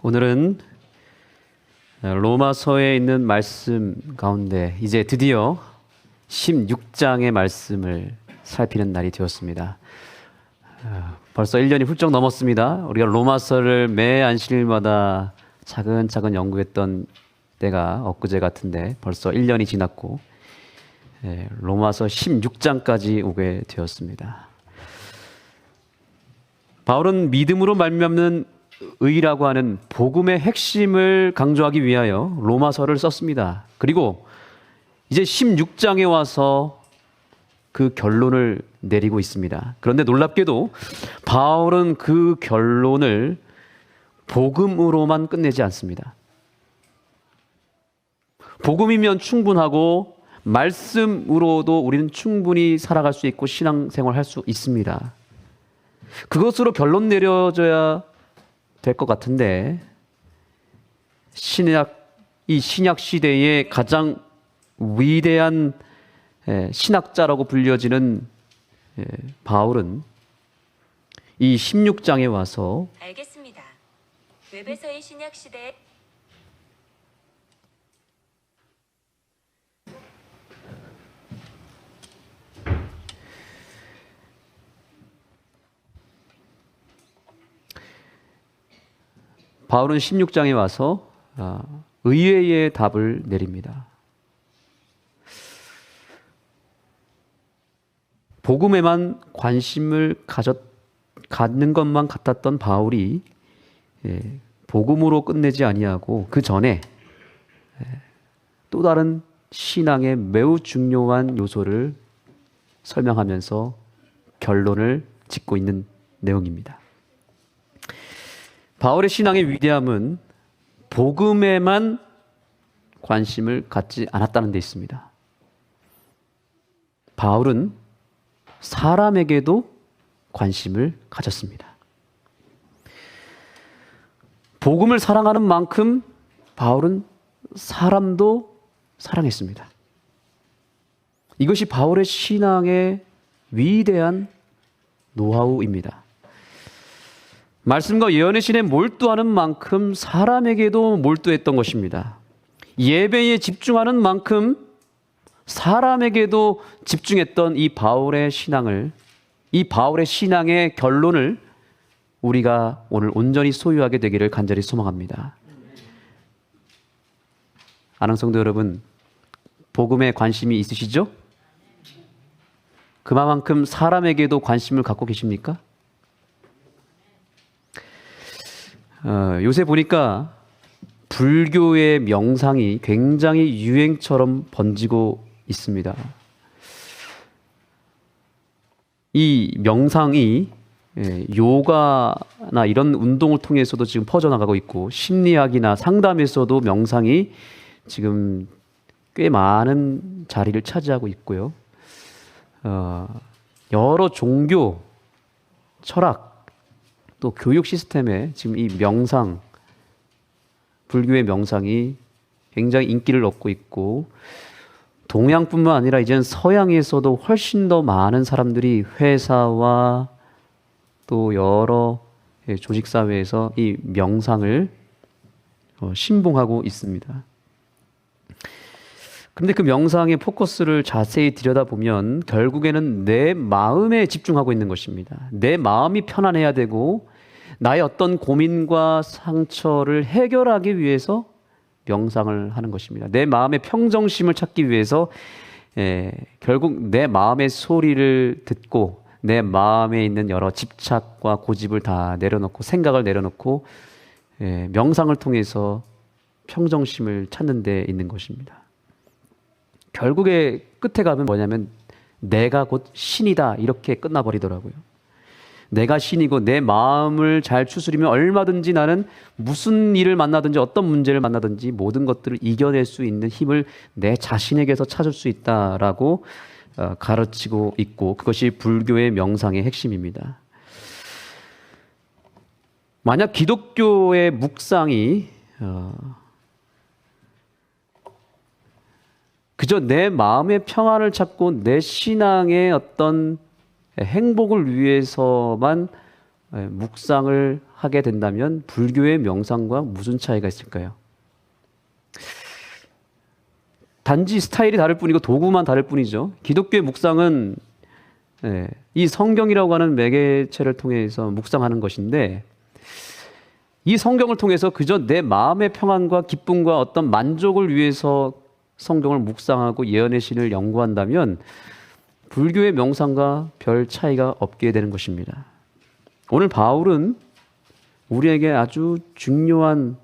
오늘은 로마서에 있는 말씀 가운데 이제 드디어 16장의 말씀을 살피는 날이 되었습니다. 벌써 1년이 훌쩍 넘었습니다. 우리가 로마서를 매 안식일마다 차근차근 연구했던 때가 엊그제 같은데 벌써 1년이 지났고 로마서 16장까지 오게 되었습니다. 바울은 믿음으로 말미암는 의라고 하는 복음의 핵심을 강조하기 위하여 로마서를 썼습니다. 그리고 이제 16장에 와서 그 결론을 내리고 있습니다. 그런데 놀랍게도 바울은 그 결론을 복음으로만 끝내지 않습니다. 복음이면 충분하고 말씀으로도 우리는 충분히 살아갈 수 있고 신앙생활 할 수 있습니다. 그것으로 결론 내려져야 될 것 같은데 이 신약 시대의 가장 위대한 신학자라고 불려지는 바울은 이 16장에 와서 알겠습니다. 웹에서의 신약 시대 바울은 16장에 와서 의외의 답을 내립니다. 복음에만 관심을 갖는 것만 같았던 바울이 복음으로 끝내지 아니하고 그 전에 또 다른 신앙의 매우 중요한 요소를 설명하면서 결론을 짓고 있는 내용입니다. 바울의 신앙의 위대함은 복음에만 관심을 갖지 않았다는 데 있습니다. 바울은 사람에게도 관심을 가졌습니다. 복음을 사랑하는 만큼 바울은 사람도 사랑했습니다. 이것이 바울의 신앙의 위대한 노하우입니다. 말씀과 예언의 신에 몰두하는 만큼 사람에게도 몰두했던 것입니다. 예배에 집중하는 만큼 사람에게도 집중했던 이 바울의 신앙의 결론을 우리가 오늘 온전히 소유하게 되기를 간절히 소망합니다. 아랑성도 여러분, 복음에 관심이 있으시죠? 그만큼 사람에게도 관심을 갖고 계십니까? 요새 보니까 불교의 명상이 굉장히 유행처럼 번지고 있습니다. 이 명상이 요가나 이런 운동을 통해서도 지금 퍼져나가고 있고 심리학이나 상담에서도 명상이 지금 꽤 많은 자리를 차지하고 있고요. 여러 종교, 철학, 또 교육 시스템에 지금 이 명상, 불교의 명상이 굉장히 인기를 얻고 있고 동양뿐만 아니라 이제는 서양에서도 훨씬 더 많은 사람들이 회사와 또 여러 조직사회에서 이 명상을 신봉하고 있습니다. 그런데 그 명상의 포커스를 자세히 들여다보면 결국에는 내 마음에 집중하고 있는 것입니다. 내 마음이 편안해야 되고 나의 어떤 고민과 상처를 해결하기 위해서 명상을 하는 것입니다. 내 마음의 평정심을 찾기 위해서 결국 내 마음의 소리를 듣고 내 마음에 있는 여러 집착과 고집을 다 내려놓고 생각을 내려놓고 명상을 통해서 평정심을 찾는 데 있는 것입니다. 결국에 끝에 가면 뭐냐면 내가 곧 신이다 이렇게 끝나버리더라고요. 내가 신이고 내 마음을 잘 추스리면 얼마든지 나는 무슨 일을 만나든지 어떤 문제를 만나든지 모든 것들을 이겨낼 수 있는 힘을 내 자신에게서 찾을 수 있다라고 가르치고 있고 그것이 불교의 명상의 핵심입니다. 만약 기독교의 묵상이 그저 내 마음의 평안을 찾고 내 신앙의 어떤 행복을 위해서만 묵상을 하게 된다면 불교의 명상과 무슨 차이가 있을까요? 단지 스타일이 다를 뿐이고 도구만 다를 뿐이죠. 기독교의 묵상은 이 성경이라고 하는 매개체를 통해서 묵상하는 것인데, 이 성경을 통해서 그저 내 마음의 평안과 기쁨과 어떤 만족을 위해서 성경을 묵상하고 예언의 신을 연구한다면 불교의 명상과 별 차이가 없게 되는 것입니다. 오늘 바울은 우리에게 아주 중요한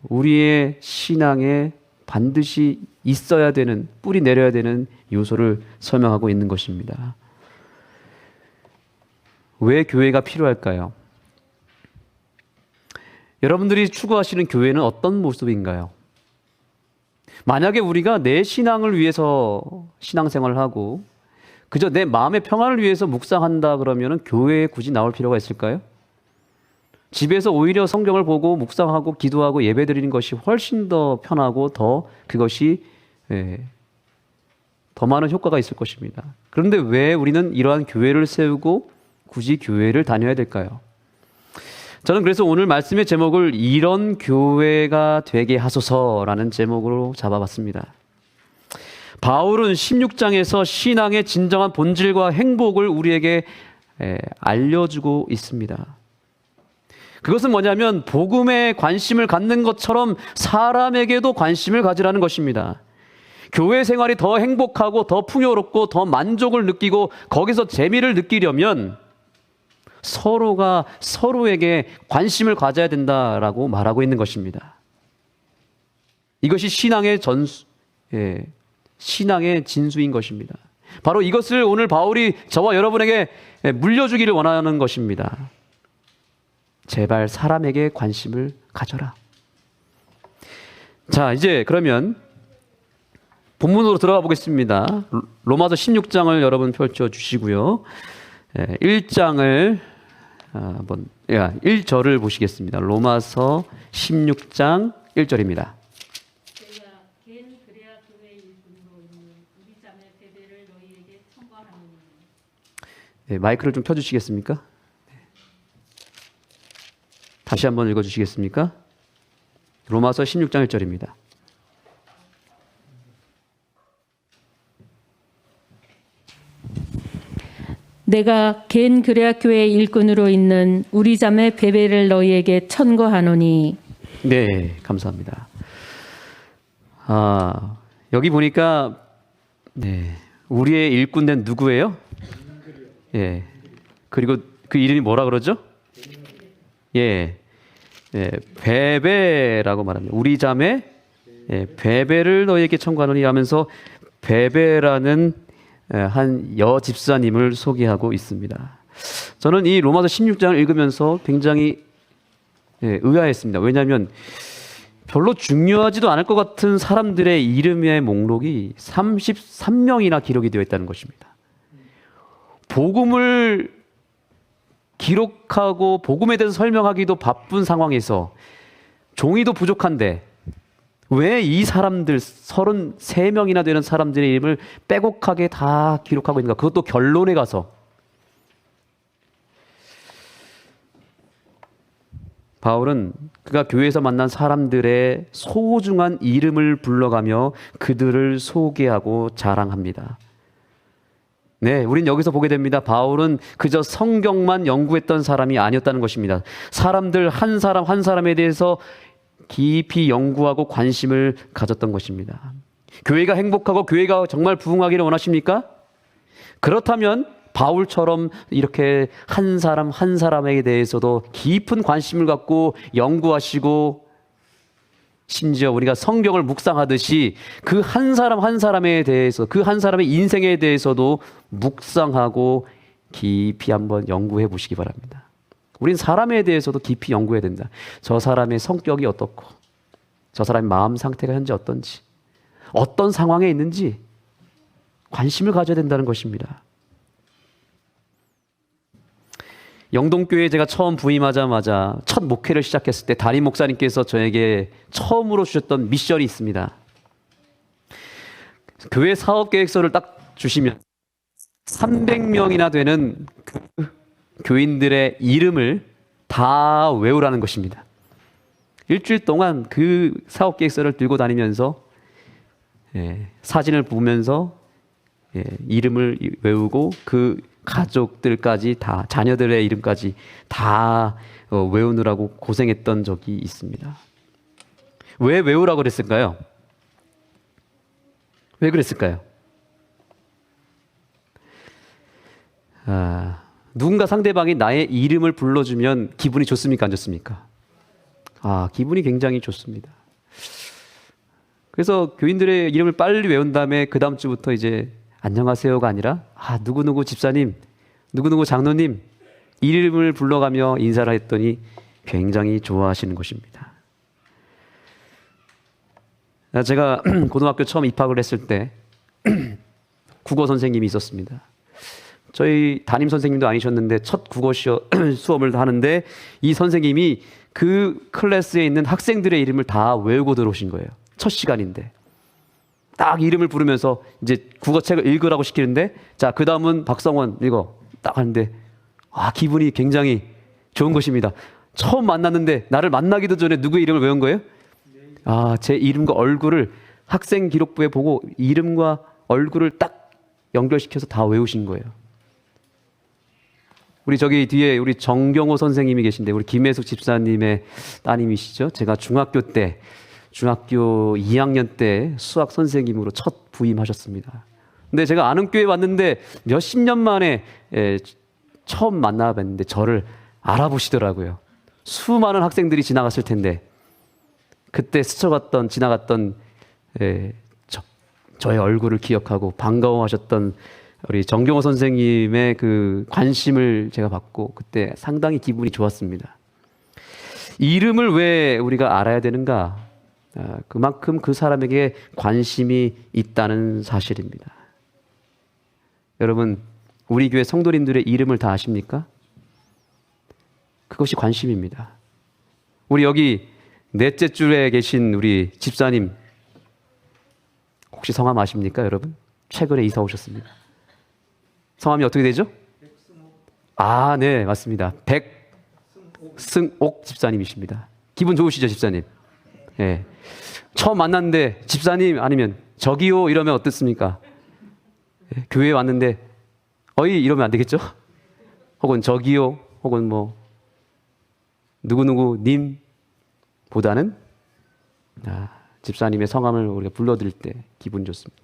우리의 신앙에 반드시 있어야 되는, 뿌리 내려야 되는 요소를 설명하고 있는 것입니다. 왜 교회가 필요할까요? 여러분들이 추구하시는 교회는 어떤 모습인가요? 만약에 우리가 내 신앙을 위해서 신앙생활을 하고 그저 내 마음의 평안을 위해서 묵상한다 그러면 교회에 굳이 나올 필요가 있을까요? 집에서 오히려 성경을 보고 묵상하고 기도하고 예배드리는 것이 훨씬 더 편하고 그것이 더 많은 효과가 있을 것입니다. 그런데 왜 우리는 이러한 교회를 세우고 굳이 교회를 다녀야 될까요? 저는 그래서 오늘 말씀의 제목을 이런 교회가 되게 하소서라는 제목으로 잡아봤습니다. 바울은 16장에서 신앙의 진정한 본질과 행복을 우리에게 알려주고 있습니다. 그것은 뭐냐면 복음에 관심을 갖는 것처럼 사람에게도 관심을 가지라는 것입니다. 교회 생활이 더 행복하고 더 풍요롭고 더 만족을 느끼고 거기서 재미를 느끼려면 서로가 서로에게 관심을 가져야 된다라고 말하고 있는 것입니다. 이것이 신앙의 진수인 것입니다. 바로 이것을 오늘 바울이 저와 여러분에게 물려주기를 원하는 것입니다. 제발 사람에게 관심을 가져라. 자, 이제 그러면 본문으로 들어가 보겠습니다. 로마서 16장을 여러분 펼쳐 주시고요. 1장을 한번 1절을 보시겠습니다. 로마서 16장 1절입니다. 마이크를 좀 켜주시겠습니까? 다시 한번 읽어주시겠습니까? 로마서 16장 1절입니다. 내가 겐 그레아교회 일꾼으로 있는 우리 자매 베베를 너희에게 천거하노니. 네, 감사합니다. 여기 보니까 우리의 일꾼된 누구예요? 그리고 그 이름이 뭐라 그러죠? 베베라고 말합니다. 우리 자매 베베를 너희에게 청구하노니 하면서 베베라는 한 여집사님을 소개하고 있습니다. 저는 이 로마서 16장을 읽으면서 굉장히 의아했습니다. 왜냐하면 별로 중요하지도 않을 것 같은 사람들의 이름의 목록이 33명이나 기록이 되어 있다는 것입니다. 복음을 기록하고 복음에 대해서 설명하기도 바쁜 상황에서 종이도 부족한데 왜 이 사람들 33명이나 되는 사람들의 이름을 빼곡하게 다 기록하고 있는가? 그것도 결론에 가서. 바울은 그가 교회에서 만난 사람들의 소중한 이름을 불러가며 그들을 소개하고 자랑합니다. 네, 우린 여기서 보게 됩니다. 바울은 그저 성경만 연구했던 사람이 아니었다는 것입니다. 사람들 한 사람 한 사람에 대해서 깊이 연구하고 관심을 가졌던 것입니다. 교회가 행복하고 교회가 정말 부흥하기를 원하십니까? 그렇다면 바울처럼 이렇게 한 사람 한 사람에 대해서도 깊은 관심을 갖고 연구하시고 심지어 우리가 성경을 묵상하듯이 그 한 사람 한 사람에 대해서 그 한 사람의 인생에 대해서도 묵상하고 깊이 한번 연구해 보시기 바랍니다. 우린 사람에 대해서도 깊이 연구해야 된다. 저 사람의 성격이 어떻고 저 사람의 마음 상태가 현재 어떤지 어떤 상황에 있는지 관심을 가져야 된다는 것입니다. 영동교회에 제가 처음 부임하자마자 첫 목회를 시작했을 때 담임 목사님께서 저에게 처음으로 주셨던 미션이 있습니다. 교회 사업계획서를 딱 주시면 300명이나 되는 그 교인들의 이름을 다 외우라는 것입니다. 일주일 동안 그 사업 계획서를 들고 다니면서 사진을 보면서 이름을 외우고 그 가족들까지 다, 자녀들의 이름까지 다 외우느라고 고생했던 적이 있습니다. 왜 외우라고 그랬을까요? 왜 그랬을까요? 누군가 상대방이 나의 이름을 불러주면 기분이 좋습니까? 안 좋습니까? 기분이 굉장히 좋습니다. 그래서 교인들의 이름을 빨리 외운 다음에 그 다음 주부터 이제 안녕하세요가 아니라 누구누구 집사님, 누구누구 장로님 이름을 불러가며 인사를 했더니 굉장히 좋아하시는 것입니다. 제가 고등학교 처음 입학을 했을 때 국어 선생님이 있었습니다. 저희 담임 선생님도 아니셨는데 첫 국어 수업을 하는데 이 선생님이 그 클래스에 있는 학생들의 이름을 다 외우고 들어오신 거예요. 첫 시간인데 딱 이름을 부르면서 이제 국어책을 읽으라고 시키는데 자, 그 다음은 박성원 읽어 딱 하는데 기분이 굉장히 좋은 것입니다. 처음 만났는데 나를 만나기도 전에 누구의 이름을 외운 거예요? 제 이름과 얼굴을 학생 기록부에 보고 이름과 얼굴을 딱 연결시켜서 다 외우신 거예요. 우리 저기 뒤에 우리 정경호 선생님이 계신데 우리 김혜숙 집사님의 따님이시죠. 제가 중학교 2학년 때 수학 선생님으로 첫 부임하셨습니다. 근데 제가 아는 교회 왔는데 몇십 년 만에 처음 만나 뵀는데 저를 알아보시더라고요. 수많은 학생들이 지나갔을 텐데 그때 지나갔던 저의 얼굴을 기억하고 반가워하셨던 우리 정경호 선생님의 그 관심을 제가 받고 그때 상당히 기분이 좋았습니다. 이름을 왜 우리가 알아야 되는가? 그만큼 그 사람에게 관심이 있다는 사실입니다. 여러분, 우리 교회 성도님들의 이름을 다 아십니까? 그것이 관심입니다. 우리 여기 넷째 줄에 계신 우리 집사님 혹시 성함 아십니까, 여러분? 최근에 이사 오셨습니다. 성함이 어떻게 되죠? 네, 맞습니다. 백승옥 집사님이십니다. 기분 좋으시죠, 집사님? 네. 처음 만났는데 집사님 아니면 저기요 이러면 어떻습니까? 교회에 왔는데 어이 이러면 안 되겠죠? 혹은 저기요 혹은 뭐 누구누구 님 보다는 집사님의 성함을 우리가 불러드릴 때 기분 좋습니다.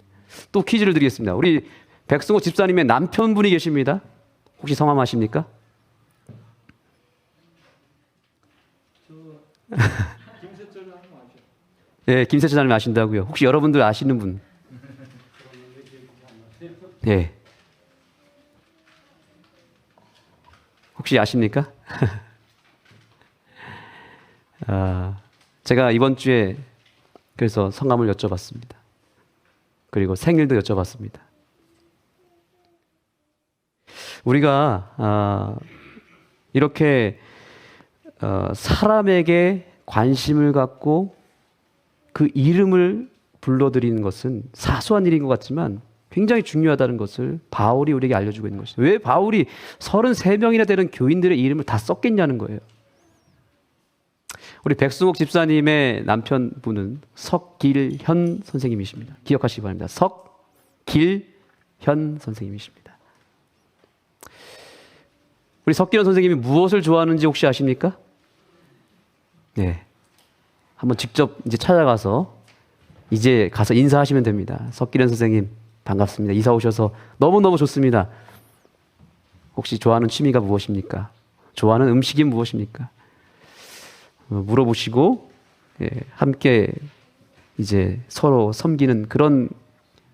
또 퀴즈를 드리겠습니다. 우리 백승호 집사님의 남편분이 계십니다. 혹시 성함 아십니까? 네, 김세철 사님 아신다고요. 혹시 여러분들 아시는 분? 네. 혹시 아십니까? 제가 이번 주에 그래서 성함을 여쭤봤습니다. 그리고 생일도 여쭤봤습니다. 우리가 이렇게 사람에게 관심을 갖고 그 이름을 불러드리는 것은 사소한 일인 것 같지만 굉장히 중요하다는 것을 바울이 우리에게 알려주고 있는 것이죠. 왜 바울이 33명이나 되는 교인들의 이름을 다 썼겠냐는 거예요. 우리 백승옥 집사님의 남편분은 석길현 선생님이십니다. 기억하시기 바랍니다. 석길현 선생님이십니다. 우리 석길현 선생님이 무엇을 좋아하는지 혹시 아십니까? 네. 한번 직접 이제 찾아가서 이제 가서 인사하시면 됩니다. 석길현 선생님 반갑습니다. 이사 오셔서 너무너무 좋습니다. 혹시 좋아하는 취미가 무엇입니까? 좋아하는 음식이 무엇입니까? 물어보시고 함께 이제 서로 섬기는 그런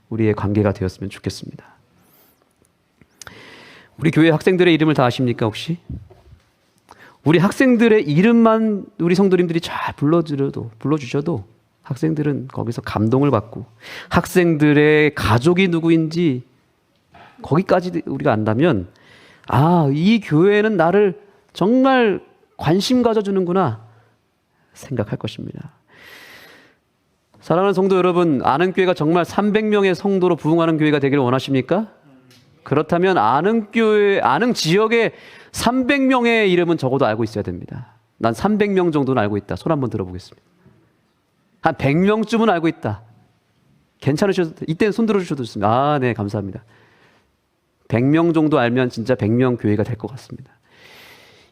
우리의 관계가 되었으면 좋겠습니다. 우리 교회 학생들의 이름을 다 아십니까 혹시? 우리 학생들의 이름만 우리 성도님들이 잘 불러주셔도 학생들은 거기서 감동을 받고 학생들의 가족이 누구인지 거기까지 우리가 안다면 이 교회는 나를 정말 관심 가져주는구나 생각할 것입니다. 사랑하는 성도 여러분, 아는 교회가 정말 300명의 성도로 부흥하는 교회가 되기를 원하십니까? 그렇다면 아는 교회, 아는 지역에 300명의 이름은 적어도 알고 있어야 됩니다. 난 300명 정도는 알고 있다. 손 한번 들어보겠습니다. 한 100명쯤은 알고 있다. 괜찮으셔도 이때는 손 들어주셔도 좋습니다. 아, 네, 감사합니다. 100명 정도 알면 진짜 100명 교회가 될 것 같습니다.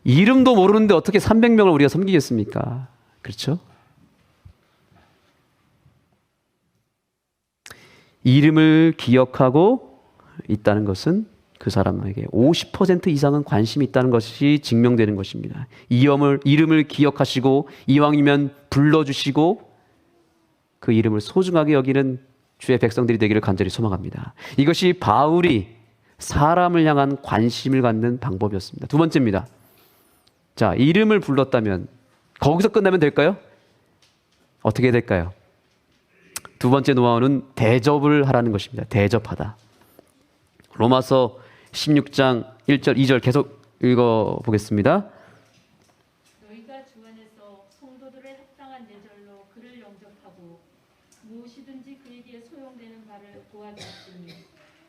이름도 모르는데 어떻게 300명을 우리가 섬기겠습니까? 그렇죠? 이름을 기억하고 있다는 것은 그 사람에게 50% 이상은 관심이 있다는 것이 증명되는 것입니다. 이름을 기억하시고 이왕이면 불러주시고 그 이름을 소중하게 여기는 주의 백성들이 되기를 간절히 소망합니다. 이것이 바울이 사람을 향한 관심을 갖는 방법이었습니다. 두 번째입니다. 자, 이름을 불렀다면 거기서 끝나면 될까요? 어떻게 될까요? 두 번째 노하우는 대접을 하라는 것입니다. 대접하다. 로마서 16장 1절 2절 계속 읽어보겠습니다. 너희가 주 안에서 성도들의 합당한 예절로 그를 영접하고 무엇이든지 그에게 소용되는 바를 도와주었으니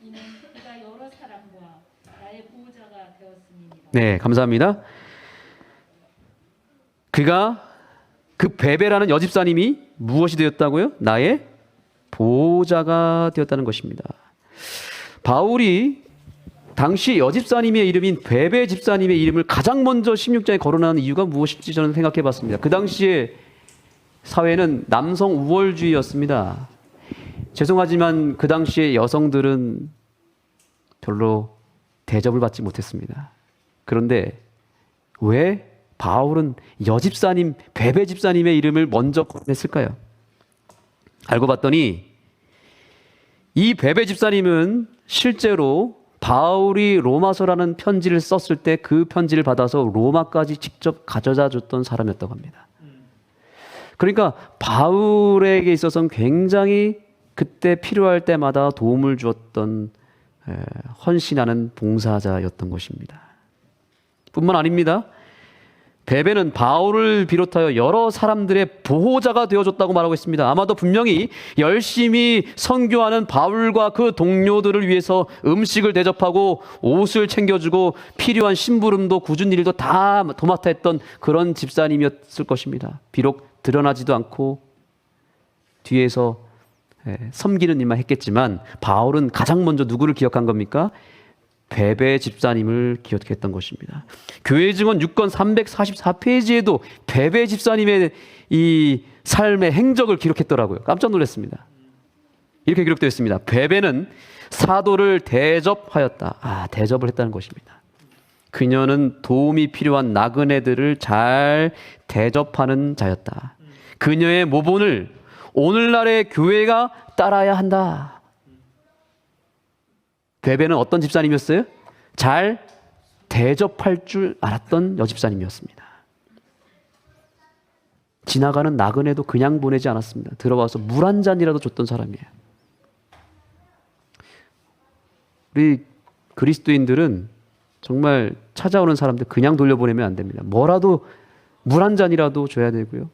이는 그가 여러 사람과 나의 보호자가 되었음이니라. 네, 감사합니다. 그 베베라는 여집사님이 무엇이 되었다고요? 나의 보호자가 되었다는 것입니다. 바울이 당시 여집사님의 이름인 베베 집사님의 이름을 가장 먼저 16장에 거론하는 이유가 무엇일지 저는 생각해 봤습니다. 그 당시에 사회는 남성 우월주의였습니다. 죄송하지만 그 당시에 여성들은 별로 대접을 받지 못했습니다. 그런데 왜 바울은 여집사님, 베베 집사님의 이름을 먼저 거론했을까요? 알고 봤더니 이 베베 집사님은 실제로 바울이 로마서라는 편지를 썼을 때 그 편지를 받아서 로마까지 직접 가져다 줬던 사람이었다고 합니다. 그러니까 바울에게 있어서는 굉장히 그때 필요할 때마다 도움을 주었던 헌신하는 봉사자였던 것입니다. 뿐만 아닙니다. 베베는 바울을 비롯하여 여러 사람들의 보호자가 되어줬다고 말하고 있습니다. 아마도 분명히 열심히 선교하는 바울과 그 동료들을 위해서 음식을 대접하고 옷을 챙겨주고 필요한 심부름도 굳은 일도 다 도맡아 했던 그런 집사님이었을 것입니다. 비록 드러나지도 않고 뒤에서 섬기는 일만 했겠지만 바울은 가장 먼저 누구를 기억한 겁니까? 베베 집사님을 기억했던 것입니다. 교회 증언 6권 344페이지에도 베베 집사님의 이 삶의 행적을 기록했더라고요. 깜짝 놀랐습니다. 이렇게 기록되어 있습니다. 베베는 사도를 대접하였다. 대접을 했다는 것입니다. 그녀는 도움이 필요한 나그네들을 잘 대접하는 자였다. 그녀의 모본을 오늘날의 교회가 따라야 한다. 베베는 어떤 집사님이었어요? 잘 대접할 줄 알았던 여집사님이었습니다. 지나가는 나그네도 그냥 보내지 않았습니다. 들어와서 물 한 잔이라도 줬던 사람이에요. 우리 그리스도인들은 정말 찾아오는 사람들 그냥 돌려보내면 안 됩니다. 뭐라도 물 한 잔이라도 줘야 되고요.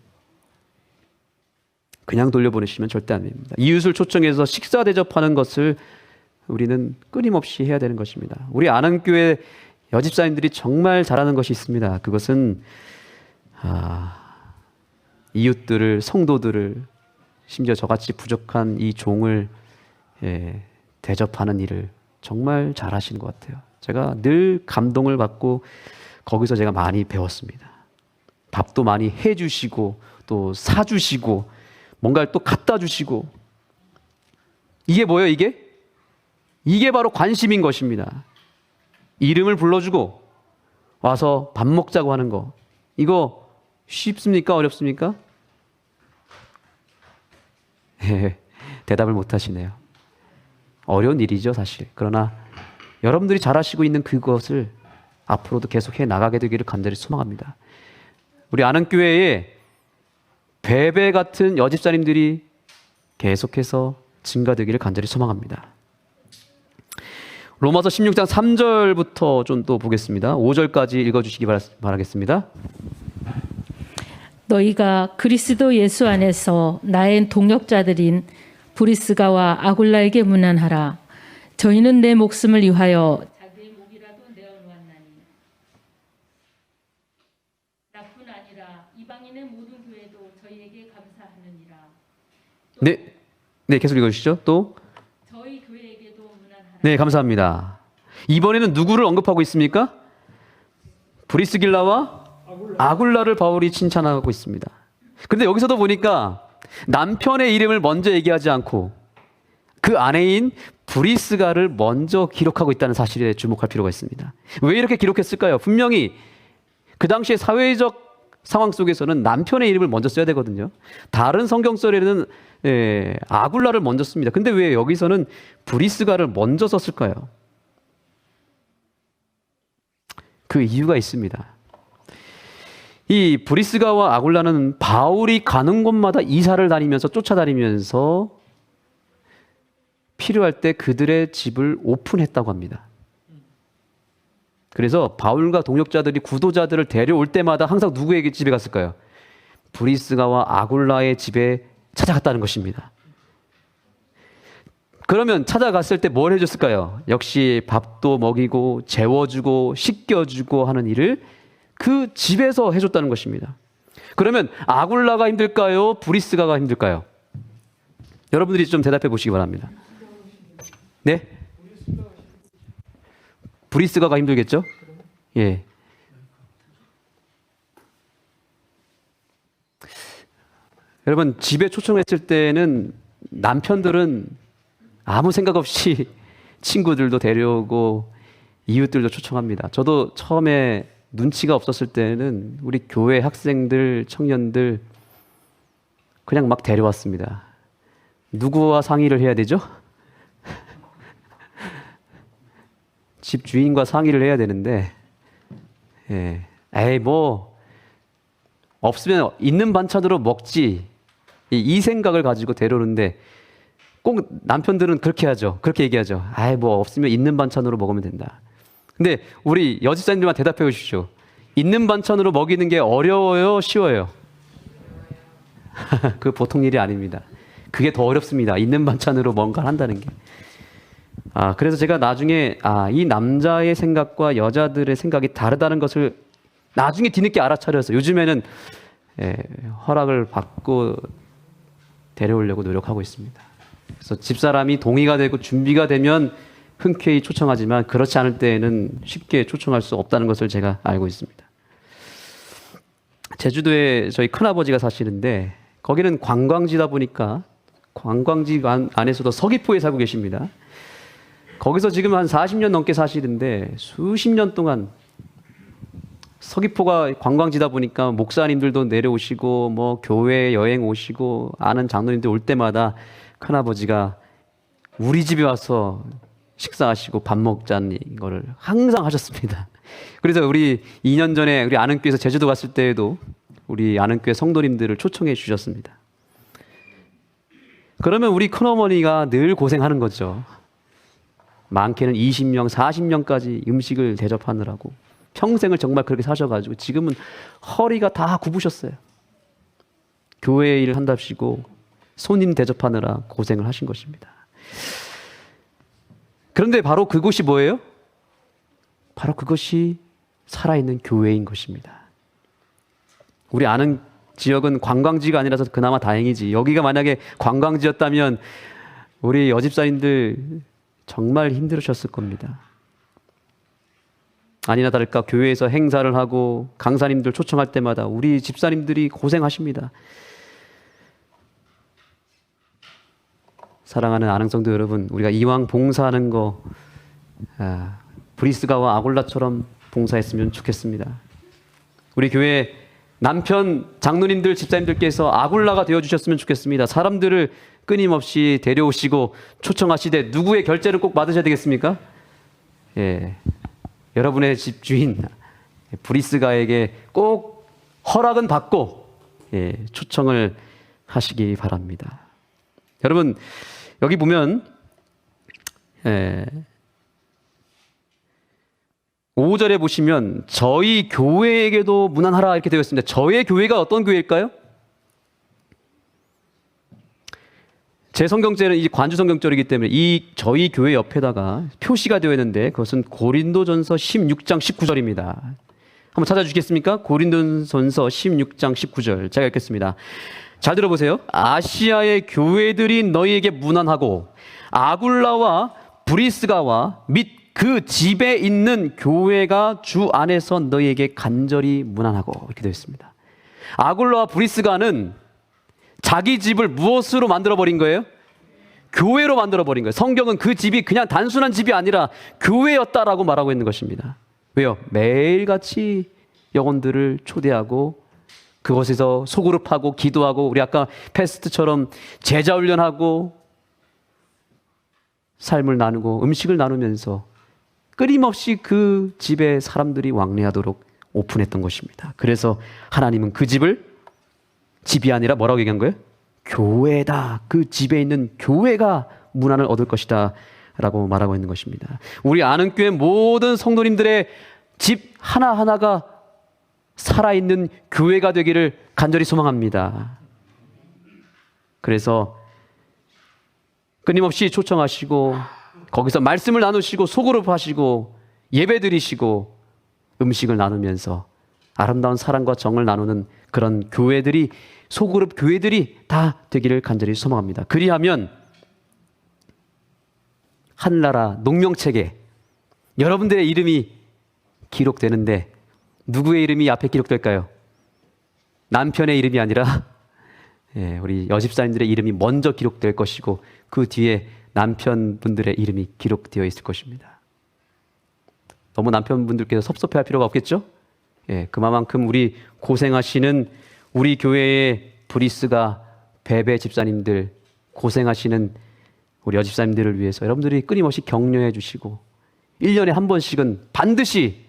그냥 돌려보내시면 절대 안 됩니다. 이웃을 초청해서 식사 대접하는 것을 우리는 끊임없이 해야 되는 것입니다. 우리 아는 교회 여집사님들이 정말 잘하는 것이 있습니다. 그것은 이웃들을, 성도들을, 심지어 저같이 부족한 이 종을 대접하는 일을 정말 잘하시는 것 같아요. 제가 늘 감동을 받고 거기서 제가 많이 배웠습니다. 밥도 많이 해주시고 또 사주시고 뭔가를 또 갖다 주시고, 이게 뭐예요? 이게 바로 관심인 것입니다. 이름을 불러주고 와서 밥 먹자고 하는 거, 이거 쉽습니까? 어렵습니까? 대답을 못 하시네요. 어려운 일이죠, 사실. 그러나 여러분들이 잘하시고 있는 그것을 앞으로도 계속해 나가게 되기를 간절히 소망합니다. 우리 아는 교회에 베베 같은 여집사님들이 계속해서 증가되기를 간절히 소망합니다. 로마서 16장 3절부터 좀 또 보겠습니다. 5절까지 읽어주시기 바라겠습니다. 너희가 그리스도 예수 안에서 나의 동역자들인 브리스가와 아굴라에게 문안하라. 저희는 내 목숨을 위하여 자기의 목이라도 내어놓았나니 너희에게 감사하느니라. 네, 네, 계속 읽어주시죠. 또, 저희 교회에게도 문안하라. 네, 감사합니다. 이번에는 누구를 언급하고 있습니까? 브리스길라와 아굴라를 바울이 칭찬하고 있습니다. 그런데 여기서도 보니까 남편의 이름을 먼저 얘기하지 않고 그 아내인 브리스가를 먼저 기록하고 있다는 사실에 주목할 필요가 있습니다. 왜 이렇게 기록했을까요? 분명히 그 당시의 사회적 상황 속에서는 남편의 이름을 먼저 써야 되거든요. 다른 성경설에는 아굴라를 먼저 씁니다. 근데 왜 여기서는 브리스가를 먼저 썼을까요? 그 이유가 있습니다. 이 브리스가와 아굴라는 바울이 가는 곳마다 이사를 다니면서 쫓아다니면서 필요할 때 그들의 집을 오픈했다고 합니다. 그래서 바울과 동역자들이 구도자들을 데려올 때마다 항상 누구에게 집에 갔을까요? 브리스가와 아굴라의 집에 찾아갔다는 것입니다. 그러면 찾아갔을 때 뭘 해줬을까요? 역시 밥도 먹이고 재워주고 씻겨주고 하는 일을 그 집에서 해줬다는 것입니다. 그러면 아굴라가 힘들까요? 브리스가가 힘들까요? 여러분들이 좀 대답해 보시기 바랍니다. 네? 브리스가가 힘들겠죠? 예. 여러분, 집에 초청했을 때는 남편들은 아무 생각 없이 친구들도 데려오고 이웃들도 초청합니다. 저도 처음에 눈치가 없었을 때는 우리 교회 학생들, 청년들 그냥 막 데려왔습니다. 누구와 상의를 해야 되죠? 집 주인과 상의를 해야 되는데, 에이, 뭐, 없으면 있는 반찬으로 먹지. 이 생각을 가지고 데려오는데, 꼭 남편들은 그렇게 하죠. 그렇게 얘기하죠. 아이, 뭐, 없으면 있는 반찬으로 먹으면 된다. 근데 우리 여집사님들만 대답해 주십시오. 있는 반찬으로 먹이는 게 어려워요? 쉬워요? 그 보통 일이 아닙니다. 그게 더 어렵습니다. 있는 반찬으로 뭔가를 한다는 게. 그래서 제가 나중에 이 남자의 생각과 여자들의 생각이 다르다는 것을 나중에 뒤늦게 알아차려서 요즘에는 허락을 받고 데려오려고 노력하고 있습니다. 그래서 집사람이 동의가 되고 준비가 되면 흔쾌히 초청하지만 그렇지 않을 때에는 쉽게 초청할 수 없다는 것을 제가 알고 있습니다. 제주도에 저희 큰아버지가 사시는데 거기는 관광지다 보니까 관광지 안에서도 서귀포에 살고 계십니다. 거기서 지금 한 40년 넘게 사시는데 수십 년 동안 서귀포가 관광지다 보니까 목사님들도 내려오시고 뭐 교회 여행 오시고 아는 장로님들 올 때마다 큰아버지가 우리 집에 와서 식사하시고 밥 먹자는 거를 항상 하셨습니다. 그래서 우리 2년 전에 우리 아는교회에서 제주도 갔을 때에도 우리 아는교회 성도님들을 초청해 주셨습니다. 그러면 우리 큰어머니가 늘 고생하는 거죠. 많게는 20명, 40명까지 음식을 대접하느라고 평생을 정말 그렇게 사셔가지고 지금은 허리가 다 굽으셨어요. 교회 일을 한답시고 손님 대접하느라 고생을 하신 것입니다. 그런데 바로 그곳이 뭐예요? 바로 그것이 살아있는 교회인 것입니다. 우리 아는 지역은 관광지가 아니라서 그나마 다행이지. 여기가 만약에 관광지였다면 우리 여집사님들 정말 힘들으셨을 겁니다. 아니나 다를까 교회에서 행사를 하고 강사님들 초청할 때마다 우리 집사님들이 고생하십니다. 사랑하는 아능성도 여러분, 우리가 이왕 봉사하는 거 브리스가와 아굴라처럼 봉사했으면 좋겠습니다. 우리 교회 남편 장로님들 집사님들께서 아굴라가 되어주셨으면 좋겠습니다. 사람들을 끊임없이 데려오시고 초청하시되 누구의 결제를 꼭 받으셔야 되겠습니까? 여러분의 집주인 브리스가에게 꼭 허락은 받고 초청을 하시기 바랍니다. 여러분 여기 보면 5절에 보시면 저희 교회에게도 문안하라 이렇게 되어 있습니다. 저의 교회가 어떤 교회일까요? 제 성경절은 이제 관주 성경절이기 때문에 이 저희 교회 옆에다가 표시가 되어 있는데 그것은 고린도전서 16장 19절입니다. 한번 찾아주시겠습니까? 고린도전서 16장 19절 제가 읽겠습니다. 잘 들어보세요. 아시아의 교회들이 너희에게 문안하고 아굴라와 브리스가와 및 그 집에 있는 교회가 주 안에서 너희에게 간절히 문안하고 이렇게 되어 있습니다. 아굴라와 브리스가는 자기 집을 무엇으로 만들어버린 거예요? 교회로 만들어버린 거예요. 성경은 그 집이 그냥 단순한 집이 아니라 교회였다라고 말하고 있는 것입니다. 왜요? 매일같이 영혼들을 초대하고 그곳에서 소그룹하고 기도하고 우리 아까 패스트처럼 제자 훈련하고 삶을 나누고 음식을 나누면서 끊임없이 그 집에 사람들이 왕래하도록 오픈했던 것입니다. 그래서 하나님은 그 집을 집이 아니라 뭐라고 얘기한 거예요? 교회다. 그 집에 있는 교회가 문안을 얻을 것이다 라고 말하고 있는 것입니다. 우리 아는교회 모든 성도님들의 집 하나하나가 살아있는 교회가 되기를 간절히 소망합니다. 그래서 끊임없이 초청하시고 거기서 말씀을 나누시고 소그룹 하시고 예배 드리시고 음식을 나누면서 아름다운 사랑과 정을 나누는 그런 교회들이 소그룹 교회들이 다 되기를 간절히 소망합니다. 그리하면 한나라 농명책에 여러분들의 이름이 기록되는데 누구의 이름이 앞에 기록될까요? 남편의 이름이 아니라 우리 여집사님들의 이름이 먼저 기록될 것이고 그 뒤에 남편분들의 이름이 기록되어 있을 것입니다. 너무 남편분들께서 섭섭해할 필요가 없겠죠? 그만큼 우리 고생하시는 우리 교회의 브리스가 베베 집사님들 고생하시는 우리 여집사님들을 위해서 여러분들이 끊임없이 격려해 주시고 1년에 한 번씩은 반드시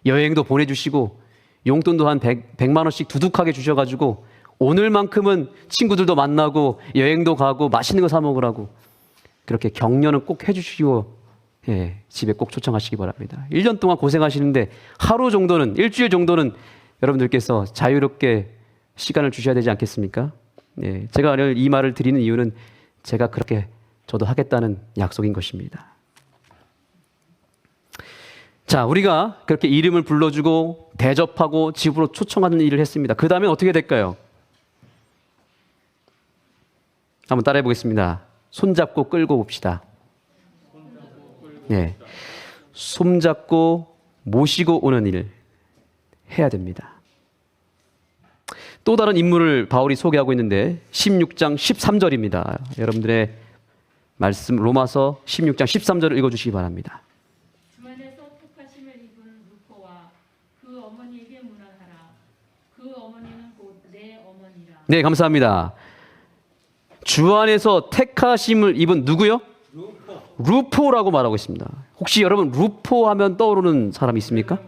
여행도 보내주시고 용돈도 한 100만 원씩 두둑하게 주셔가지고 오늘만큼은 친구들도 만나고 여행도 가고 맛있는 거 사 먹으라고 그렇게 격려는 꼭 해주시고 집에 꼭 초청하시기 바랍니다. 1년 동안 고생하시는데 하루 정도는 일주일 정도는 여러분들께서 자유롭게 시간을 주셔야 되지 않겠습니까? 제가 오늘 이 말을 드리는 이유는 제가 그렇게 저도 하겠다는 약속인 것입니다. 자, 우리가 그렇게 이름을 불러주고 대접하고 집으로 초청하는 일을 했습니다. 그 다음에 어떻게 될까요? 한번 따라해 보겠습니다. 손잡고 끌고 봅시다. 손잡고 모시고 오는 일 해야 됩니다. 또 다른 인물을 바울이 소개하고 있는데 16장 13절입니다. 여러분들의 말씀 로마서 16장 13절을 읽어주시기 바랍니다. 주 안에서 택하심을 입은 루포와 그 어머니에게 문안하라. 그 어머니는 곧 내 어머니라. 네, 감사합니다. 주 안에서 택하심을 입은 누구요? 루포라고 말하고 있습니다. 혹시 여러분 루포 하면 떠오르는 사람이 있습니까?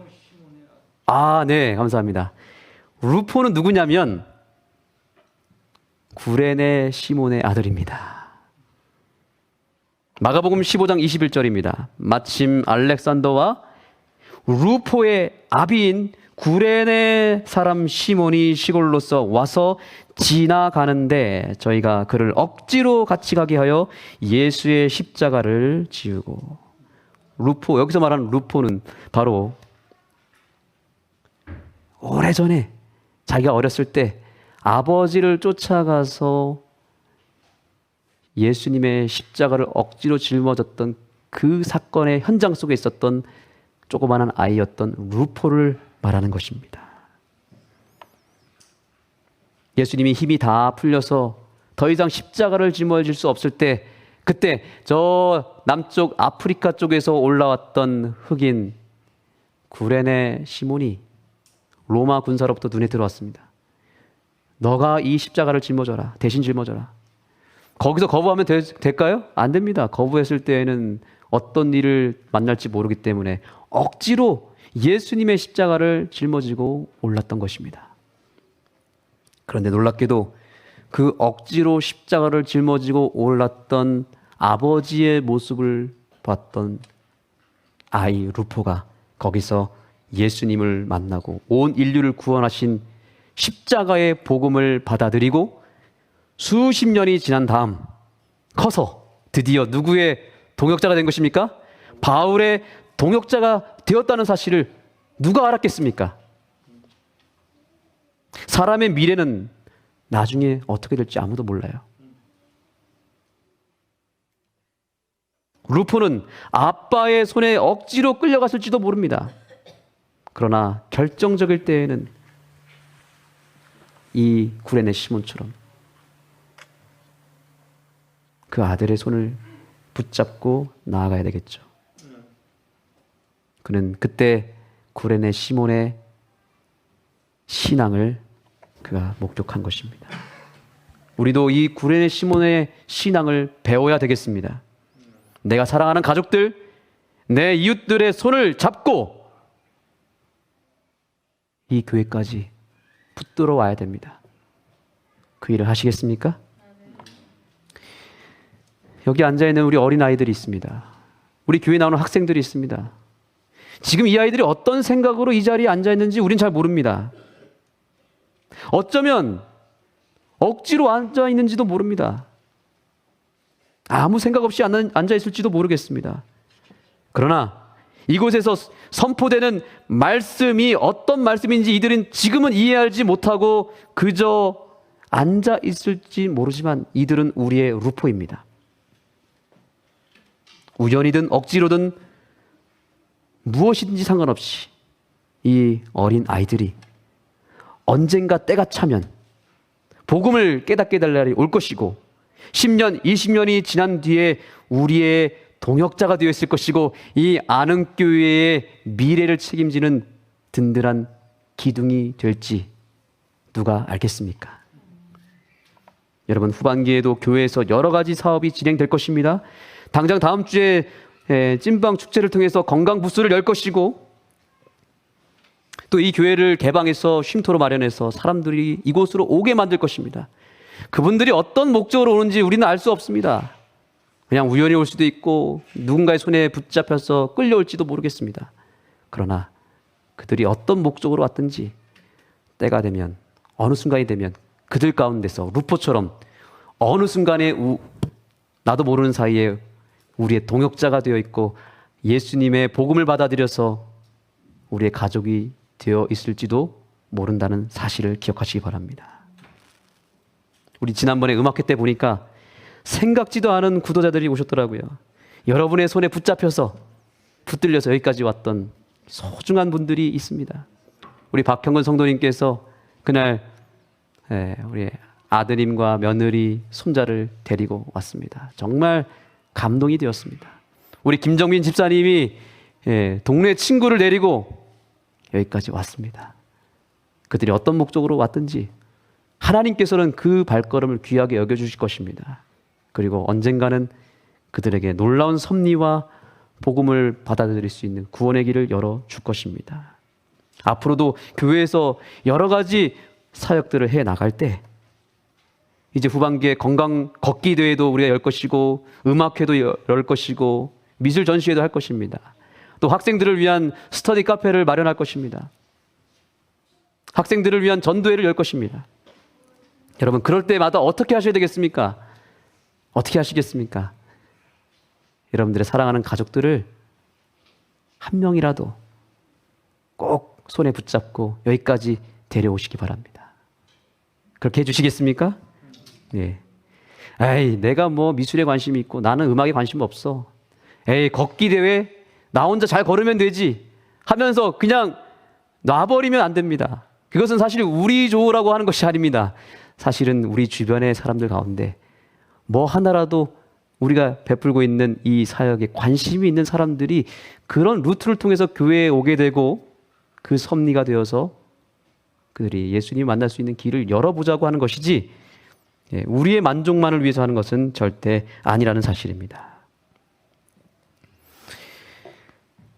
아, 네, 감사합니다. 루포는 누구냐면 구레네 시몬의 아들입니다. 마가복음 15장 21절입니다. 마침 알렉산더와 루포의 아비인 구레네 사람 시몬이 시골로서 와서 지나가는데 저희가 그를 억지로 같이 가게 하여 예수의 십자가를 지우고. 루포, 여기서 말하는 루포는 바로 오래전에 자기가 어렸을 때 아버지를 쫓아가서 예수님의 십자가를 억지로 짊어졌던 그 사건의 현장 속에 있었던 조그마한 아이였던 루포를 말하는 것입니다. 예수님이 힘이 다 풀려서 더 이상 십자가를 짊어질 수 없을 때 그때 저 남쪽 아프리카 쪽에서 올라왔던 흑인 구레네 시몬이 로마 군사로부터 눈에 들어왔습니다. 너가 이 십자가를 짊어져라. 대신 짊어져라. 거기서 거부하면 될까요? 안 됩니다. 거부했을 때에는 어떤 일을 만날지 모르기 때문에 억지로 예수님의 십자가를 짊어지고 올랐던 것입니다. 그런데 놀랍게도 그 억지로 십자가를 짊어지고 올랐던 아버지의 모습을 봤던 아이 루포가 거기서 예수님을 만나고 온 인류를 구원하신 십자가의 복음을 받아들이고 수십 년이 지난 다음 커서 드디어 누구의 동역자가 된 것입니까? 바울의 동역자가 되었다는 사실을 누가 알았겠습니까? 사람의 미래는 나중에 어떻게 될지 아무도 몰라요. 루포는 아빠의 손에 억지로 끌려갔을지도 모릅니다. 그러나 결정적일 때에는 이 구레네 시몬처럼 그 아들의 손을 붙잡고 나아가야 되겠죠. 그는 그때 구레네 시몬의 신앙을 그가 목격한 것입니다. 우리도 이 구레네 시몬의 신앙을 배워야 되겠습니다. 내가 사랑하는 가족들, 내 이웃들의 손을 잡고 이 교회까지 붙들어 와야 됩니다. 그 일을 하시겠습니까? 여기 앉아있는 우리 어린아이들이 있습니다. 우리 교회 나오는 학생들이 있습니다. 지금 이 아이들이 어떤 생각으로 이 자리에 앉아있는지 우린 잘 모릅니다. 어쩌면 억지로 앉아있는지도 모릅니다. 아무 생각 없이 앉아있을지도 모르겠습니다. 그러나 이곳에서 선포되는 말씀이 어떤 말씀인지 이들은 지금은 이해하지 못하고 그저 앉아있을지 모르지만 이들은 우리의 루포입니다. 우연이든 억지로든 무엇이든지 상관없이 이 어린 아이들이 언젠가 때가 차면 복음을 깨닫게 될 날이 올 것이고 10년, 20년이 지난 뒤에 우리의 동역자가 되어 있을 것이고 이 안흥교회의 미래를 책임지는 든든한 기둥이 될지 누가 알겠습니까? 여러분, 후반기에도 교회에서 여러 가지 사업이 진행될 것입니다. 당장 다음 주에 찐빵 축제를 통해서 건강 부스를 열 것이고 또 이 교회를 개방해서 쉼터로 마련해서 사람들이 이곳으로 오게 만들 것입니다. 그분들이 어떤 목적으로 오는지 우리는 알 수 없습니다. 그냥 우연히 올 수도 있고 누군가의 손에 붙잡혀서 끌려올지도 모르겠습니다. 그러나 그들이 어떤 목적으로 왔든지 때가 되면 어느 순간이 되면 그들 가운데서 루포처럼 어느 순간에 나도 모르는 사이에 우리의 동역자가 되어 있고 예수님의 복음을 받아들여서 우리의 가족이 되어 있을지도 모른다는 사실을 기억하시기 바랍니다. 우리 지난번에 음악회 때 보니까 생각지도 않은 구도자들이 오셨더라고요. 여러분의 손에 붙잡혀서 붙들려서 여기까지 왔던 소중한 분들이 있습니다. 우리 박형근 성도님께서 그날 우리 아드님과 며느리, 손자를 데리고 왔습니다. 정말 감동이 되었습니다. 우리 김정민 집사님이 동네 친구를 데리고 여기까지 왔습니다. 그들이 어떤 목적으로 왔든지 하나님께서는 그 발걸음을 귀하게 여겨주실 것입니다. 그리고 언젠가는 그들에게 놀라운 섭리와 복음을 받아들일 수 있는 구원의 길을 열어줄 것입니다. 앞으로도 교회에서 여러 가지 사역들을 해 나갈 때 이제 후반기에 건강 걷기 대회도 우리가 열 것이고 음악회도 열 것이고 미술 전시회도 할 것입니다. 또 학생들을 위한 스터디 카페를 마련할 것입니다. 학생들을 위한 전도회를 열 것입니다. 여러분, 그럴 때마다 어떻게 하셔야 되겠습니까? 어떻게 하시겠습니까? 여러분들의 사랑하는 가족들을 한 명이라도 꼭 손에 붙잡고 여기까지 데려오시기 바랍니다. 그렇게 해주시겠습니까? 네. 에이, 내가 뭐 미술에 관심이 있고 나는 음악에 관심 없어. 에이, 걷기 대회 나 혼자 잘 걸으면 되지 하면서 그냥 놔버리면 안 됩니다. 그것은 사실 우리 좋으라고 하는 것이 아닙니다. 사실은 우리 주변의 사람들 가운데 뭐 하나라도 우리가 베풀고 있는 이 사역에 관심이 있는 사람들이 그런 루트를 통해서 교회에 오게 되고 그 섭리가 되어서 그들이 예수님 만날 수 있는 길을 열어보자고 하는 것이지 우리의 만족만을 위해서 하는 것은 절대 아니라는 사실입니다.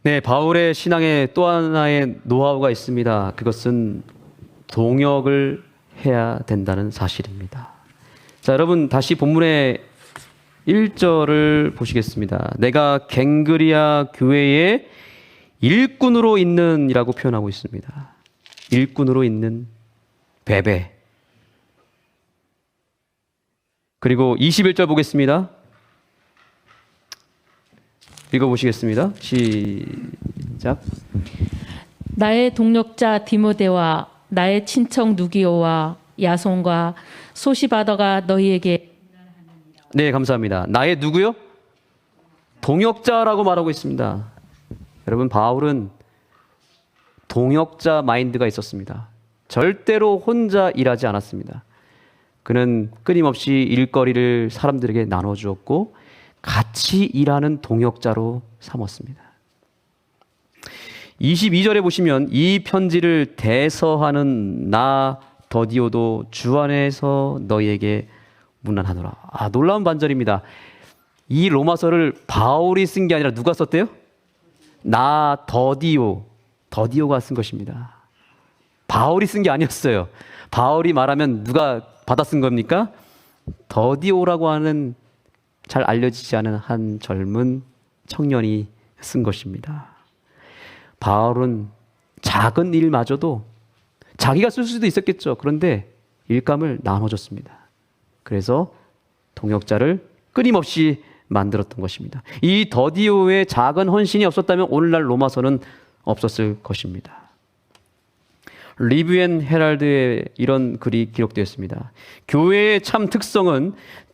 네, 바울의 신앙에 또 하나의 노하우가 있습니다. 그것은 동역을 해야 된다는 사실입니다. 자, 여러분 다시 본문의 1절을 보시겠습니다. 내가 갱그리아 교회의 일꾼으로 있는 이라고 표현하고 있습니다. 일꾼으로 있는 베베. 그리고 21절 보겠습니다. 읽어보시겠습니다. 시작. 나의 동력자 디모데와 나의 친척 누기오와 야손과 소시바더가 너희에게. 네, 감사합니다. 나의 누구요? 동역자라고 말하고 있습니다. 여러분, 바울은 동역자 마인드가 있었습니다. 절대로 혼자 일하지 않았습니다. 그는 끊임없이 일거리를 사람들에게 나눠주었고 같이 일하는 동역자로 삼았습니다. 22절에 보시면 이 편지를 대서하는 나 더디오도 주 안에서 너희에게 문안하노라. 놀라운 반절입니다. 이 로마서를 바울이 쓴 게 아니라 누가 썼대요? 나 더디오가 쓴 것입니다. 바울이 쓴 게 아니었어요. 바울이 말하면 누가 받아 쓴 겁니까? 더디오라고 하는 잘 알려지지 않은 한 젊은 청년이 쓴 것입니다. 바울은 작은 일마저도 자기가 쓸 수도 있었겠죠. 그런데 일감을 나눠줬습니다. 그래서 동역자를 끊임없이 만들었던 것입니다. 이 더디오의 작은 헌신이 없었다면 오늘날 로마서는 없었을 것입니다. 리브 앤 헤랄드에 이런 글이 기록되었습니다. 교회의 참 특성은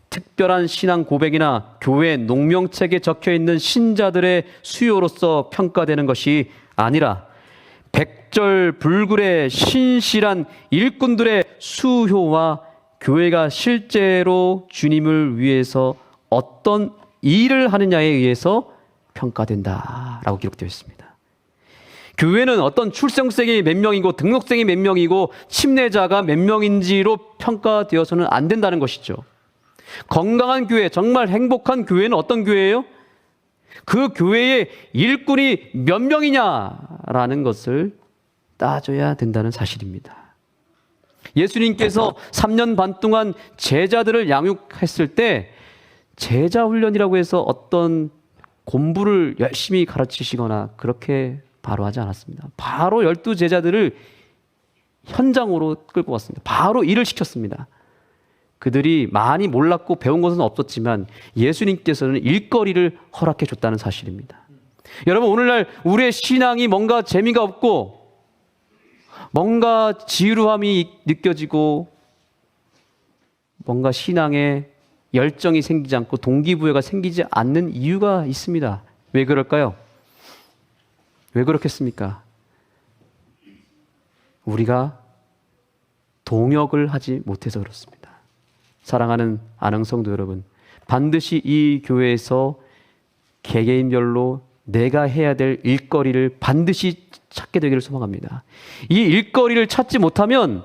특별한 신앙 고백이나 교회 농명책에 적혀 있는 신자들의 수요로서 평가되는 것이 아니라 백절불굴의 신실한 일꾼들의 수효와 교회가 실제로 주님을 위해서 어떤 일을 하느냐에 의해서 평가된다라고 기록되어 있습니다. 교회는 어떤 출생생이 몇 명이고 등록생이 몇 명이고 침례자가 몇 명인지로 평가되어서는 안 된다는 것이죠. 건강한 교회, 정말 행복한 교회는 어떤 교회예요? 그 교회의 일꾼이 몇 명이냐라는 것을 따져야 된다는 사실입니다. 예수님께서 3년 반 동안 제자들을 양육했을 때 제자 훈련이라고 해서 어떤 공부를 열심히 가르치시거나 그렇게 바로 하지 않았습니다. 바로 12 제자들을 현장으로 끌고 갔습니다. 바로 일을 시켰습니다. 그들이 많이 몰랐고 배운 것은 없었지만 예수님께서는 일거리를 허락해 줬다는 사실입니다. 여러분, 오늘날 우리의 신앙이 뭔가 재미가 없고 뭔가 지루함이 느껴지고 뭔가 신앙에 열정이 생기지 않고 동기부여가 생기지 않는 이유가 있습니다. 왜 그럴까요? 왜 그렇겠습니까? 우리가 동역을 하지 못해서 그렇습니다. 사랑하는 안흥성도 여러분, 반드시 이 교회에서 개개인별로 내가 해야 될 일거리를 반드시 찾게 되기를 소망합니다. 이 일거리를 찾지 못하면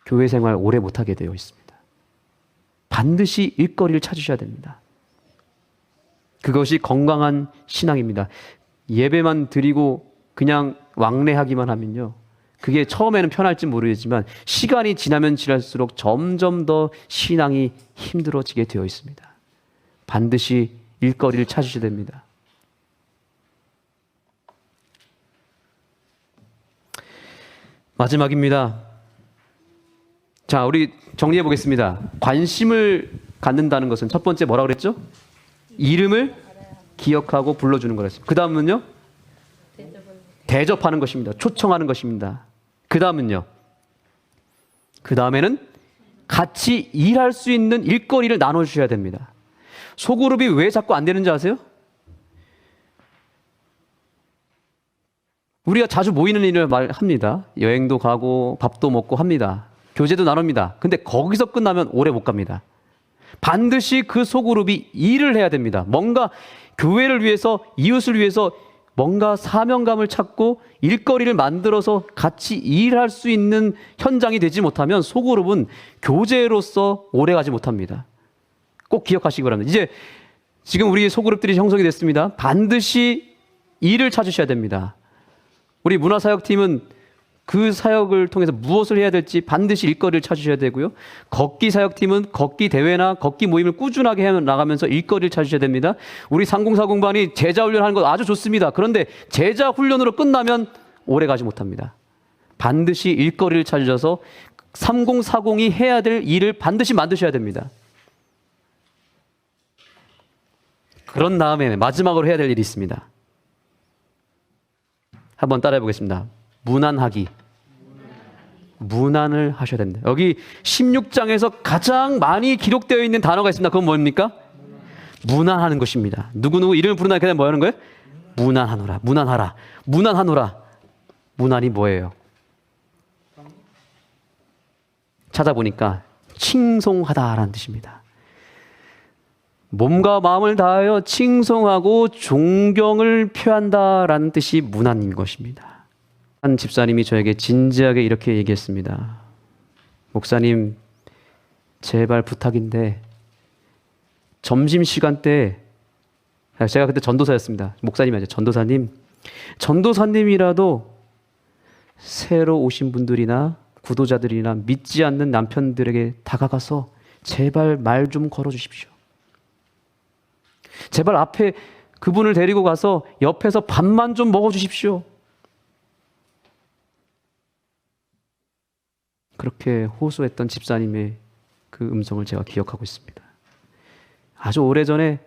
교회 생활 오래 못하게 되어 있습니다. 반드시 일거리를 찾으셔야 됩니다. 그것이 건강한 신앙입니다. 예배만 드리고 그냥 왕래하기만 하면요, 그게 처음에는 편할지 모르겠지만 시간이 지나면 지날수록 점점 더 신앙이 힘들어지게 되어 있습니다. 반드시 일거리를 찾으셔야 됩니다. 마지막입니다. 자, 우리 정리해 보겠습니다. 관심을 갖는다는 것은 첫 번째 뭐라고 그랬죠? 이름을 기억하고 불러주는 거랬습니다. 그 다음은요? 대접하는 것입니다. 초청하는 것입니다. 그 다음은요? 그 다음에는 같이 일할 수 있는 일거리를 나눠주셔야 됩니다. 소그룹이 왜 자꾸 안 되는지 아세요? 우리가 자주 모이는 일을 말합니다. 여행도 가고 밥도 먹고 합니다. 교제도 나눕니다. 근데 거기서 끝나면 오래 못 갑니다. 반드시 그 소그룹이 일을 해야 됩니다. 뭔가 교회를 위해서, 이웃을 위해서 뭔가 사명감을 찾고 일거리를 만들어서 같이 일할 수 있는 현장이 되지 못하면 소그룹은 교제로서 오래가지 못합니다. 꼭 기억하시기 바랍니다. 이제 지금 우리 소그룹들이 형성이 됐습니다. 반드시 일을 찾으셔야 됩니다. 우리 문화사역팀은 그 사역을 통해서 무엇을 해야 될지 반드시 일거리를 찾으셔야 되고요. 걷기 사역팀은 걷기 대회나 걷기 모임을 꾸준하게 해 나가면서 일거리를 찾으셔야 됩니다. 우리 3040반이 제자 훈련하는 것 아주 좋습니다. 그런데 제자 훈련으로 끝나면 오래 가지 못합니다. 반드시 일거리를 찾으셔서 3040이 해야 될 일을 반드시 만드셔야 됩니다. 그런 다음에 마지막으로 해야 될 일이 있습니다. 한번 따라해 보겠습니다. 무난하기. 문안을 하셔야 됩니다. 여기 16장에서 가장 많이 기록되어 있는 단어가 있습니다. 그건 뭡니까? 문안하는 것입니다. 누구누구 이름을 부르나 그냥 뭐 하는 거예요? 문안하노라. 문안하라. 문안하노라. 문안이 뭐예요? 찾아보니까 칭송하다라는 뜻입니다. 몸과 마음을 다하여 칭송하고 존경을 표한다라는 뜻이 문안인 것입니다. 한 집사님이 저에게 진지하게 이렇게 얘기했습니다. 목사님, 제발 부탁인데 점심시간 때, 제가 그때 전도사였습니다. 목사님이 아니죠. 전도사님이라도 새로 오신 분들이나 구도자들이나 믿지 않는 남편들에게 다가가서 제발 말 좀 걸어주십시오. 제발 앞에 그분을 데리고 가서 옆에서 밥만 좀 먹어주십시오. 그렇게 호소했던 집사님의 그 음성을 제가 기억하고 있습니다. 아주 오래전에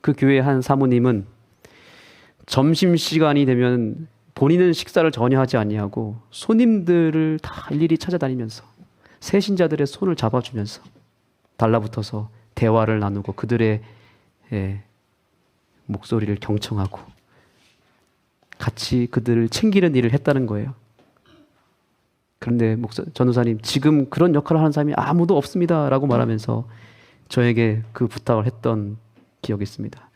그 교회 한 사모님은 점심시간이 되면 본인은 식사를 전혀 하지 아니하고 손님들을 다 일일이 찾아다니면서 새신자들의 손을 잡아주면서 달라붙어서 대화를 나누고 그들의 목소리를 경청하고 같이 그들을 챙기는 일을 했다는 거예요. 그런데 전도사님, 지금 그런 역할을 하는 사람이 아무도 없습니다 라고 말하면서 저에게 그 부탁을 했던 기억이 있습니다.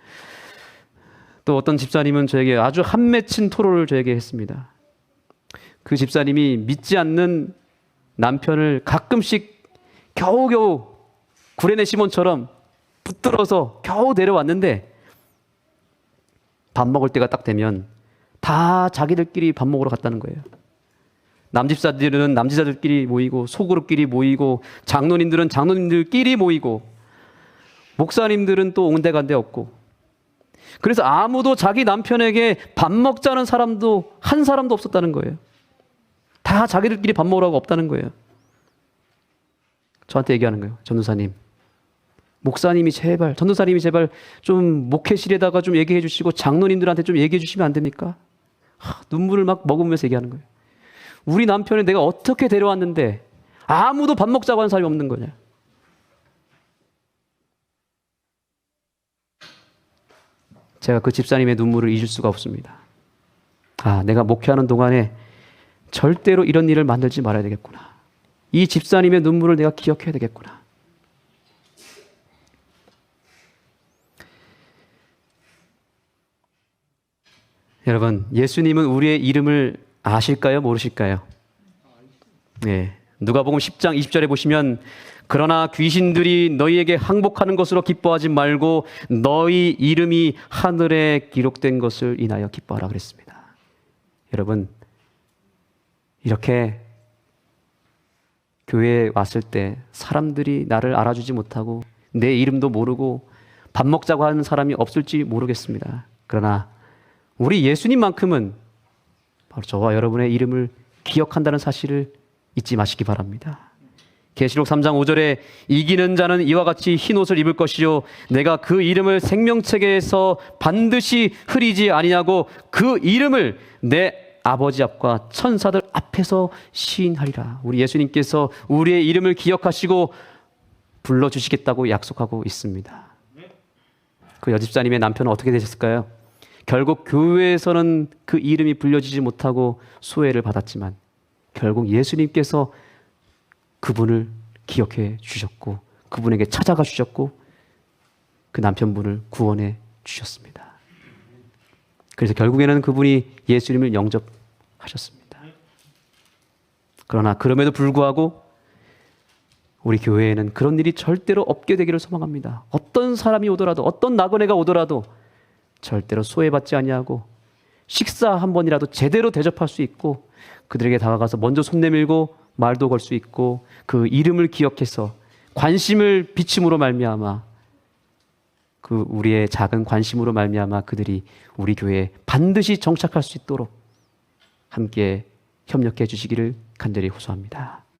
또 어떤 집사님은 저에게 아주 한맺힌 토로를 저에게 했습니다. 그 집사님이 믿지 않는 남편을 가끔씩 겨우겨우 구레네 시몬처럼 붙들어서 겨우 데려왔는데 밥 먹을 때가 딱 되면 다 자기들끼리 밥 먹으러 갔다는 거예요. 남집사들은 남집사들끼리 모이고 소그룹끼리 모이고 장로님들은 장로님들끼리 모이고 목사님들은 또 온데간데 없고, 그래서 아무도 자기 남편에게 밥 먹자는 사람도 한 사람도 없었다는 거예요. 다 자기들끼리 밥 먹으라고 없다는 거예요. 저한테 얘기하는 거예요. 전도사님, 목사님이 제발, 전도사님이 제발 좀 목회실에다가 좀 얘기해 주시고 장로님들한테 좀 얘기해 주시면 안 됩니까? 눈물을 막 머금으면서 얘기하는 거예요. 우리 남편을 내가 어떻게 데려왔는데 아무도 밥 먹자고 하는 사람이 없는 거냐. 제가 그 집사님의 눈물을 잊을 수가 없습니다. 내가 목회하는 동안에 절대로 이런 일을 만들지 말아야 되겠구나. 이 집사님의 눈물을 내가 기억해야 되겠구나. 여러분, 예수님은 우리의 이름을 아실까요? 모르실까요? 네. 누가복음 10장 20절에 보시면 그러나 귀신들이 너희에게 항복하는 것으로 기뻐하지 말고 너희 이름이 하늘에 기록된 것을 인하여 기뻐하라 그랬습니다. 여러분, 이렇게 교회에 왔을 때 사람들이 나를 알아주지 못하고 내 이름도 모르고 밥 먹자고 하는 사람이 없을지 모르겠습니다. 그러나 우리 예수님만큼은 바로 저와 여러분의 이름을 기억한다는 사실을 잊지 마시기 바랍니다. 계시록 3장 5절에 이기는 자는 이와 같이 흰 옷을 입을 것이요 내가 그 이름을 생명책에서 반드시 흐리지 아니하고 그 이름을 내 아버지 앞과 천사들 앞에서 시인하리라. 우리 예수님께서 우리의 이름을 기억하시고 불러주시겠다고 약속하고 있습니다. 그 여집사님의 남편은 어떻게 되셨을까요? 결국 교회에서는 그 이름이 불려지지 못하고 소외를 받았지만 결국 예수님께서 그분을 기억해 주셨고 그분에게 찾아가 주셨고 그 남편분을 구원해 주셨습니다. 그래서 결국에는 그분이 예수님을 영접하셨습니다. 그러나 그럼에도 불구하고 우리 교회에는 그런 일이 절대로 없게 되기를 소망합니다. 어떤 사람이 오더라도 어떤 나그네가 오더라도 절대로 소외받지 아니하고 식사 한 번이라도 제대로 대접할 수 있고 그들에게 다가가서 먼저 손 내밀고 말도 걸 수 있고 그 이름을 기억해서 관심을 비침으로 말미암아 그 우리의 작은 관심으로 말미암아 그들이 우리 교회에 반드시 정착할 수 있도록 함께 협력해 주시기를 간절히 호소합니다.